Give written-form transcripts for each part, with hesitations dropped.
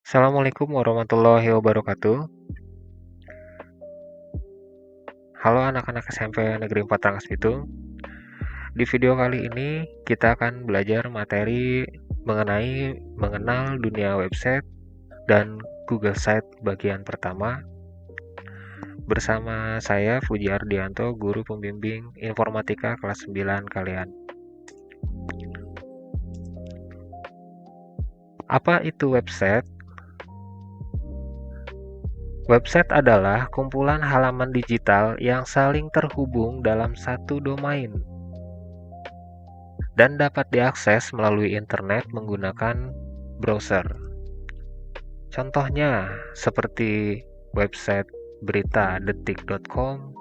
Assalamualaikum warahmatullahi wabarakatuh. Halo anak-anak SMP Negeri 4 Rangas Bitung. Di video kali ini kita akan belajar materi mengenai mengenal dunia website dan Google Site bagian pertama bersama saya Fuji Ardianto, guru pembimbing informatika kelas 9 kalian. Apa itu website? Website adalah kumpulan halaman digital yang saling terhubung dalam satu domain dan dapat diakses melalui internet menggunakan browser. Contohnya seperti website berita detik.com,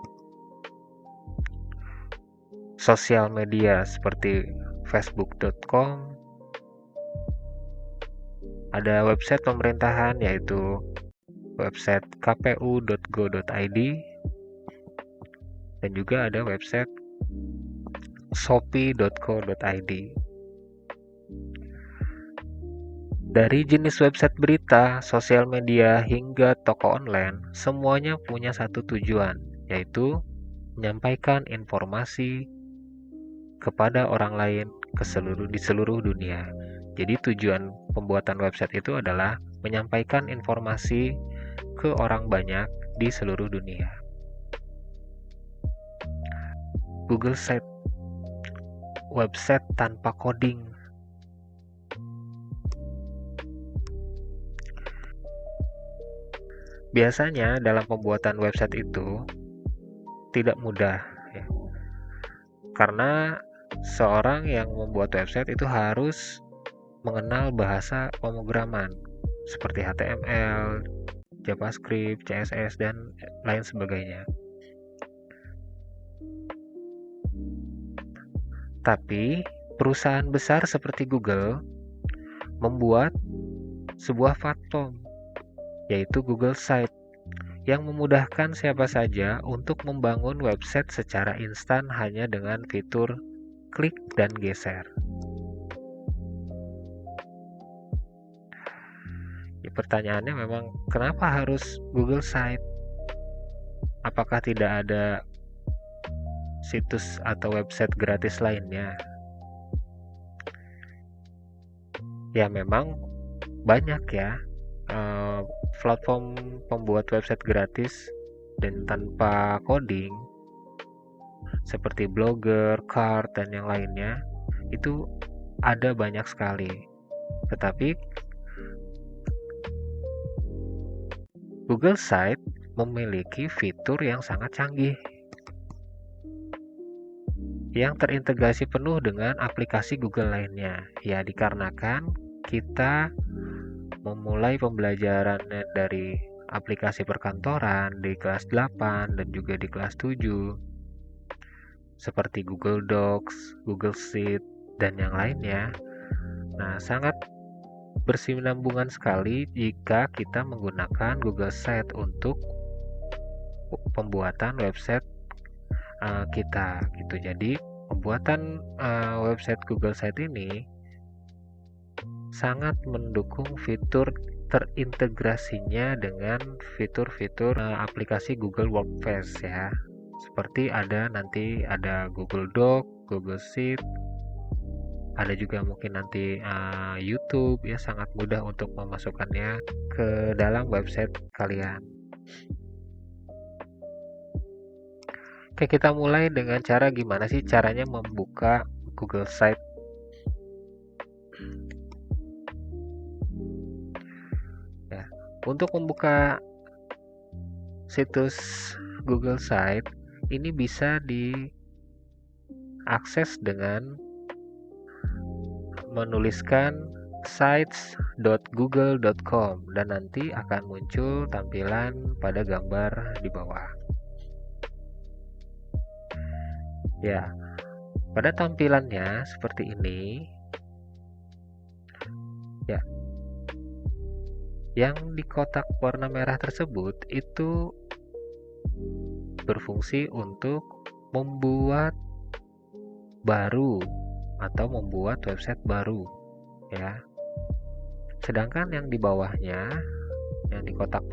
sosial media seperti facebook.com, ada website pemerintahan yaitu website kpu.go.id, dan juga ada website shopee.co.id. Dari jenis website berita, sosial media, hingga toko online, semuanya punya satu tujuan, yaitu menyampaikan informasi kepada orang lain di seluruh dunia. Jadi tujuan pembuatan website itu adalah menyampaikan informasi ke orang banyak di seluruh dunia. Google Site, website tanpa coding. Biasanya dalam pembuatan website itu tidak mudah ya. Karena seorang yang membuat website itu harus mengenal bahasa pemrograman seperti HTML, JavaScript, CSS, dan lain sebagainya. Tapi perusahaan besar seperti Google membuat sebuah platform yaitu Google Site yang memudahkan siapa saja untuk membangun website secara instan hanya dengan fitur klik dan geser. Ya, pertanyaannya memang kenapa harus Google Site? Apakah tidak ada situs atau website gratis lainnya? Ya memang banyak ya platform pembuat website gratis dan tanpa coding seperti Blogger, Card, dan yang lainnya. Itu ada banyak sekali. Tetapi Google Site memiliki fitur yang sangat canggih yang terintegrasi penuh dengan aplikasi Google lainnya. Ya, dikarenakan kita memulai pembelajarannya dari aplikasi perkantoran di kelas 8 dan juga di kelas 7 seperti Google Docs, Google Sheet, dan yang lainnya. Nah, sangat bersinambungan sekali jika kita menggunakan Google Site untuk pembuatan website kita gitu. Jadi pembuatan website Google Site ini sangat mendukung fitur terintegrasinya dengan fitur-fitur aplikasi Google Workspace ya. Seperti nanti ada Google Doc, Google Sheet, ada juga mungkin nanti YouTube ya, sangat mudah untuk memasukkannya ke dalam website kalian. Oke, kita mulai dengan cara gimana sih caranya membuka Google Site. Ya, untuk membuka situs Google Site ini bisa diakses dengan menuliskan sites.google.com dan nanti akan muncul tampilan pada gambar di bawah. Ya, pada tampilannya seperti ini. Ya, yang di kotak warna merah tersebut itu berfungsi untuk membuat baru atau membuat website baru ya. Sedangkan yang di bawahnya, yang di kotak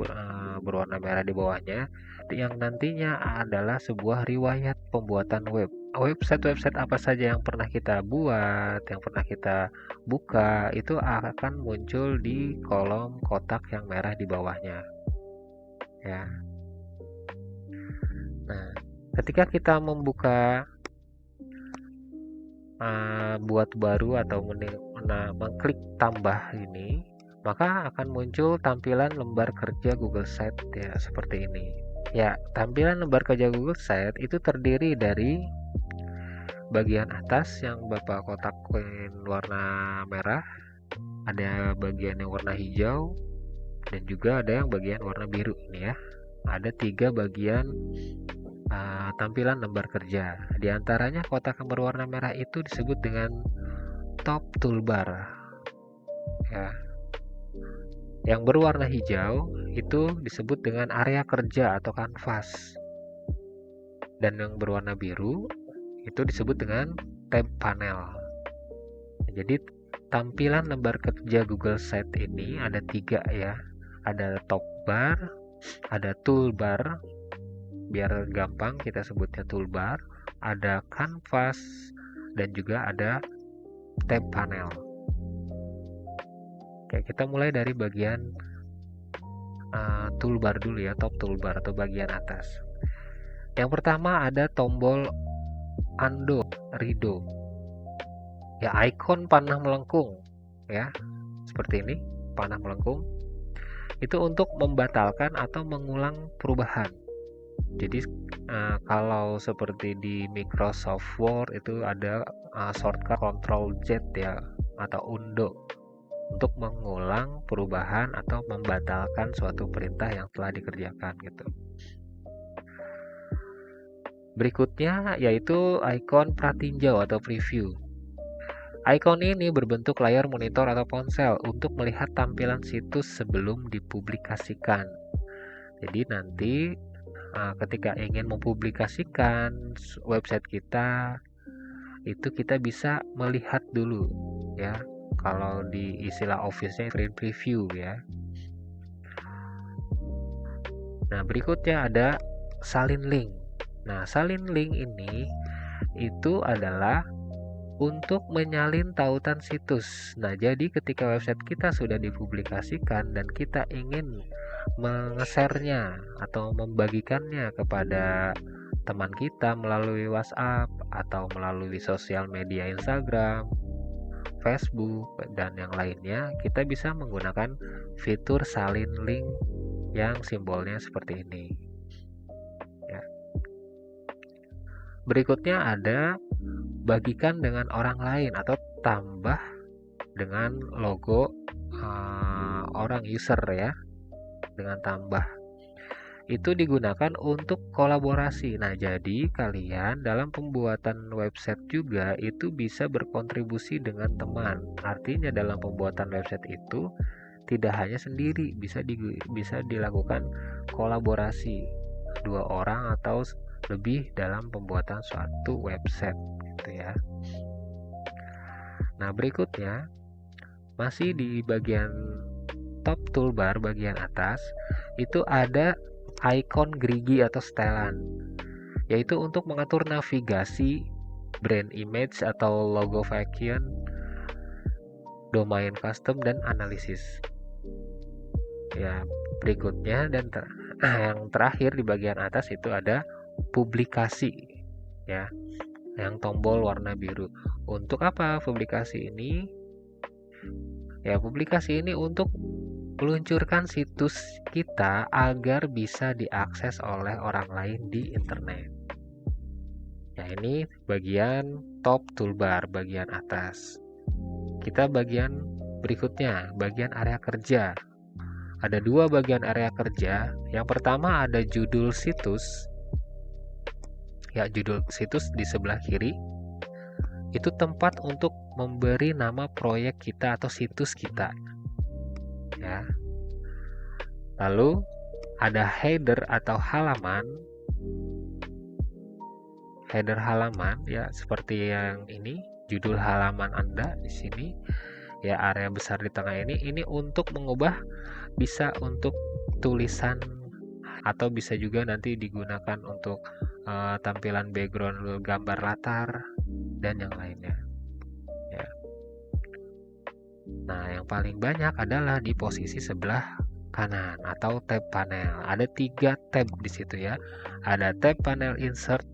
berwarna merah di bawahnya, yang nantinya adalah sebuah riwayat pembuatan website apa saja yang pernah kita buat, yang pernah kita buka, itu akan muncul di kolom kotak yang merah di bawahnya, ya. Nah, ketika kita membuka buat baru atau mengklik tambah ini, maka akan muncul tampilan lembar kerja Google Site ya, seperti ini. Ya, tampilan lembar kerja Google Site itu terdiri dari bagian atas yang Bapak kotakin warna merah, ada bagian yang warna hijau, dan juga ada yang bagian warna biru ini ya. Ada 3 bagian tampilan lembar kerja. Di antaranya kotak yang berwarna merah itu disebut dengan top toolbar. Ya. Yang berwarna hijau itu disebut dengan area kerja atau kanvas. Dan yang berwarna biru itu disebut dengan tab panel. Jadi tampilan lembar kerja Google Site ini ada 3 ya. Ada top bar, ada toolbar, biar gampang kita sebutnya toolbar, ada canvas, dan juga ada tab panel. Oke, kita mulai dari bagian toolbar dulu ya, top toolbar atau bagian atas. Yang pertama ada tombol undo, redo. Ya, icon panah melengkung ya, seperti ini, panah melengkung. Itu untuk membatalkan atau mengulang perubahan. Jadi kalau seperti di Microsoft Word itu ada shortcut Ctrl Z ya, atau undo untuk mengulang perubahan atau membatalkan suatu perintah yang telah dikerjakan gitu. Berikutnya yaitu ikon pratinjau atau preview. Ikon ini berbentuk layar monitor atau ponsel untuk melihat tampilan situs sebelum dipublikasikan. Jadi nanti ketika ingin mempublikasikan website kita, itu kita bisa melihat dulu ya. Kalau di istilah office-nya screen preview ya. Nah, berikutnya ada salin link. Nah, salin link ini itu adalah untuk menyalin tautan situs. Nah, jadi ketika website kita sudah dipublikasikan dan kita ingin menge-share-nya atau membagikannya kepada teman kita melalui WhatsApp atau melalui sosial media Instagram, Facebook, dan yang lainnya, kita bisa menggunakan fitur salin link yang simbolnya seperti ini. Ya. Berikutnya ada bagikan dengan orang lain atau tambah dengan logo orang user ya, dengan tambah. Itu digunakan untuk kolaborasi. Nah, jadi kalian dalam pembuatan website juga itu bisa berkontribusi dengan teman. Artinya dalam pembuatan website itu tidak hanya sendiri, bisa dilakukan kolaborasi 2 orang atau lebih dalam pembuatan suatu website gitu ya. Nah, berikutnya masih di bagian top toolbar bagian atas itu ada icon gerigi atau setelan, yaitu untuk mengatur navigasi, brand image atau logo vacation, domain custom, dan analisis. Ya, berikutnya dan yang terakhir di bagian atas itu ada publikasi ya, yang tombol warna biru. Untuk apa publikasi ini? Ya, publikasi ini untuk meluncurkan situs kita agar bisa diakses oleh orang lain di internet. Ya, ini bagian top toolbar bagian atas. Kita bagian berikutnya, bagian area kerja. Ada 2 bagian area kerja. Yang pertama ada judul situs. Ya, judul situs di sebelah kiri. Itu tempat untuk memberi nama proyek kita atau situs kita. Ya. Lalu ada header atau halaman. Header halaman ya, seperti yang ini, judul halaman Anda di sini. ya area besar di tengah ini untuk mengubah, bisa untuk tulisan atau bisa juga nanti digunakan untuk tampilan background gambar latar dan yang lainnya ya. Nah, yang paling banyak adalah di posisi sebelah kanan atau tab panel. Ada 3 tab di situ ya. Ada tab panel insert,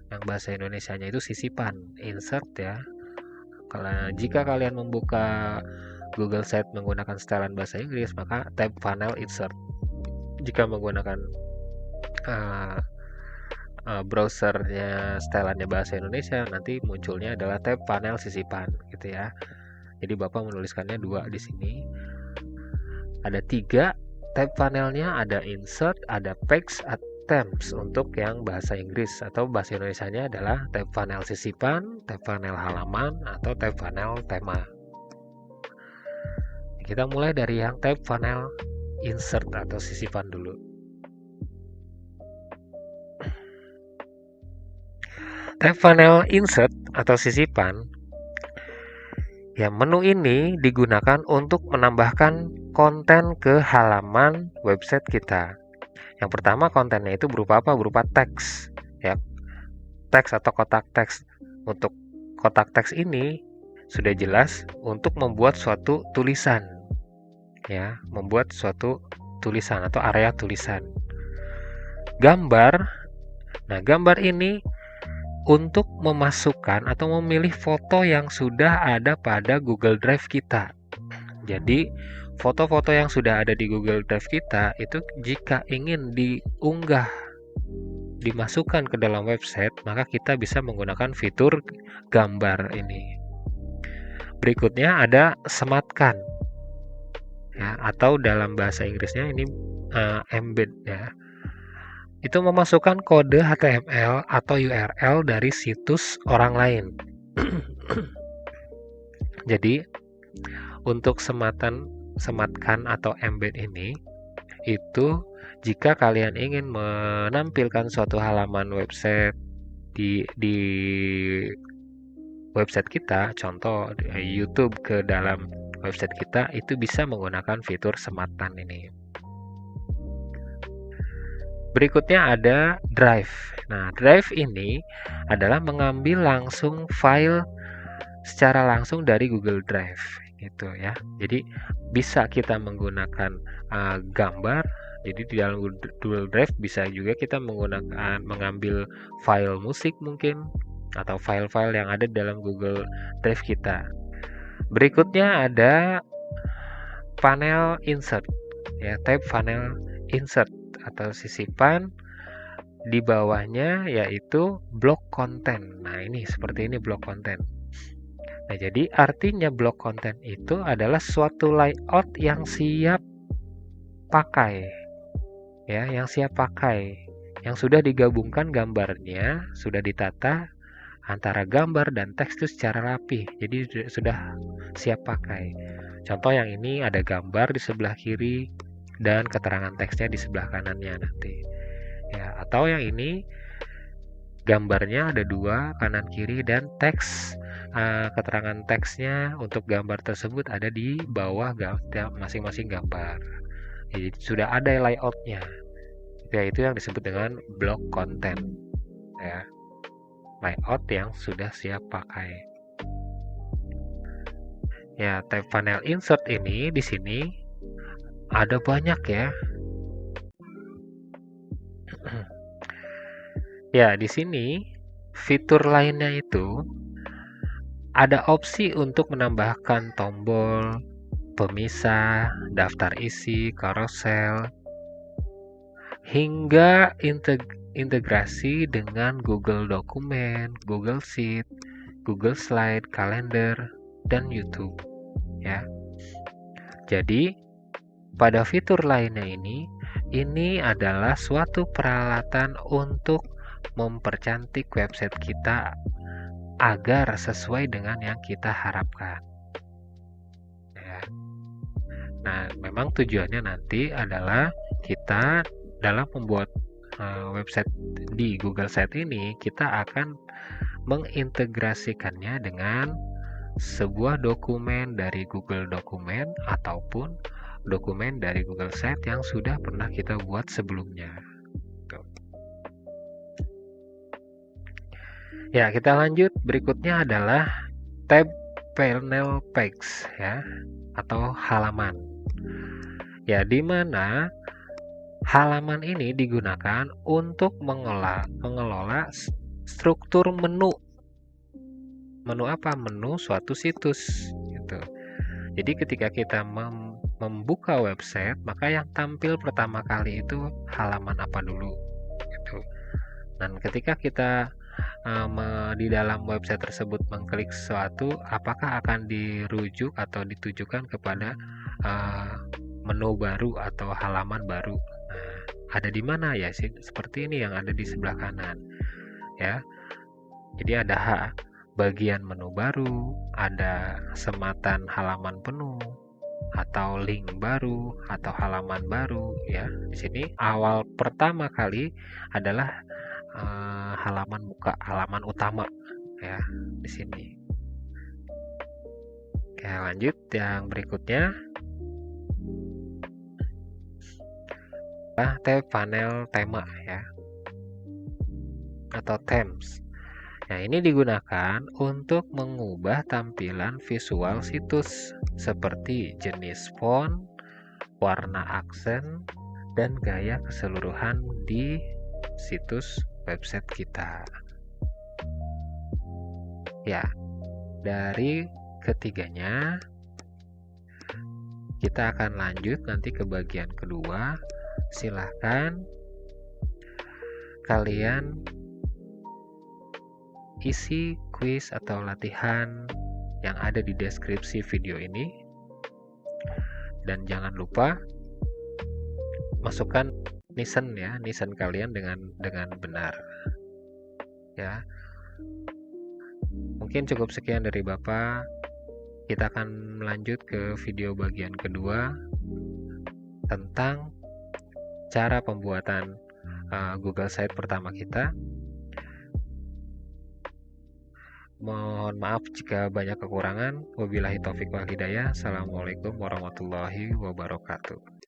yang bahasa Indonesianya itu sisipan, insert ya. Jika kalian membuka Google Sites menggunakan setelan bahasa Inggris, maka tab panel insert. Jika menggunakan browsernya setelannya bahasa Indonesia, nanti munculnya adalah tab panel sisipan gitu ya. Jadi Bapak menuliskannya 2 di sini. Ada 3 tab panelnya, ada insert, ada page, tabs untuk yang bahasa Inggris, atau bahasa Indonesianya adalah tab panel sisipan, tab panel halaman, atau tab panel tema. Kita mulai dari yang tab panel insert atau sisipan dulu. Tab panel insert atau sisipan, ya, menu ini digunakan untuk menambahkan konten ke halaman website kita. Yang pertama, kontennya itu berupa apa? Berupa teks, ya. Teks atau kotak teks. Untuk kotak teks ini sudah jelas untuk membuat suatu tulisan, ya, membuat suatu tulisan atau area tulisan. Gambar, nah gambar ini untuk memasukkan atau memilih foto yang sudah ada pada Google Drive kita. Jadi, foto-foto yang sudah ada di Google Drive kita itu jika ingin diunggah, dimasukkan ke dalam website, maka kita bisa menggunakan fitur gambar ini. Berikutnya ada sematkan, ya, atau dalam bahasa Inggrisnya ini embed ya. Itu memasukkan kode HTML atau URL dari situs orang lain. Jadi untuk sematkan atau embed ini, itu jika kalian ingin menampilkan suatu halaman website di website kita, contoh YouTube ke dalam website kita, itu bisa menggunakan fitur sematkan ini. Berikutnya ada Drive. Nah, Drive ini adalah mengambil langsung file secara langsung dari Google Drive gitu ya. Jadi bisa kita menggunakan gambar. Jadi di dalam Google Drive bisa juga kita mengambil file musik mungkin, atau file-file yang ada dalam Google Drive kita. Berikutnya ada panel insert, ya, tab panel insert atau sisipan. Di bawahnya yaitu blok konten. Nah, ini seperti ini blok konten. Nah, jadi artinya blok konten itu adalah suatu layout yang siap pakai. Ya, yang siap pakai. Yang sudah digabungkan gambarnya, sudah ditata antara gambar dan teks itu secara rapi. Jadi sudah siap pakai. Contoh yang ini ada gambar di sebelah kiri dan keterangan teksnya di sebelah kanannya nanti. Ya, atau yang ini gambarnya ada 2, kanan kiri, dan teks keterangan teksnya untuk gambar tersebut ada di bawah masing-masing gambar. Jadi sudah ada layoutnya. Itu yang disebut dengan blok konten, ya, layout yang sudah siap pakai. Ya, tab panel insert ini di sini ada banyak ya. Ya, di sini fitur lainnya itu ada opsi untuk menambahkan tombol, pemisah, daftar isi, carousel, hingga integrasi dengan Google Dokumen, Google Sheet, Google Slide, Kalender, dan YouTube. Ya. Jadi, pada fitur lainnya ini adalah suatu peralatan untuk mempercantik website kita agar sesuai dengan yang kita harapkan. Ya. Nah, memang tujuannya nanti adalah kita dalam membuat website di Google Sites ini, kita akan mengintegrasikannya dengan sebuah dokumen dari Google Dokumen ataupun dokumen dari Google Sheet yang sudah pernah kita buat sebelumnya. Tuh. Ya, kita lanjut. Berikutnya adalah tab panel page ya, atau halaman. Ya, di mana halaman ini digunakan untuk mengelola struktur menu. Menu apa? Menu suatu situs gitu. Jadi ketika kita membuka website, maka yang tampil pertama kali itu halaman apa dulu gitu. Dan ketika kita di dalam website tersebut mengklik sesuatu, apakah akan dirujuk atau ditujukan kepada menu baru atau halaman baru. Nah, ada di mana ya sih? Seperti ini yang ada di sebelah kanan ya. Jadi ada bagian menu baru, ada sematan halaman penuh, atau link baru, atau halaman baru ya. Di sini awal pertama kali adalah halaman muka, halaman utama ya di sini. Oke, lanjut yang berikutnya. Tab panel tema ya, atau themes. Nah, ini digunakan untuk mengubah tampilan visual situs seperti jenis font, warna aksen, dan gaya keseluruhan di situs website kita. Ya, dari ketiganya kita akan lanjut nanti ke bagian kedua. Silahkan kalian isi kuis atau latihan yang ada di deskripsi video ini, dan jangan lupa masukkan nisan ya, nisan kalian dengan benar ya. Mungkin cukup sekian dari Bapak. Kita akan melanjut ke video bagian kedua tentang cara pembuatan Google Site pertama kita. Mohon maaf jika banyak kekurangan. Wabillahi taufik wal hidayah. Assalamualaikum warahmatullahi wabarakatuh.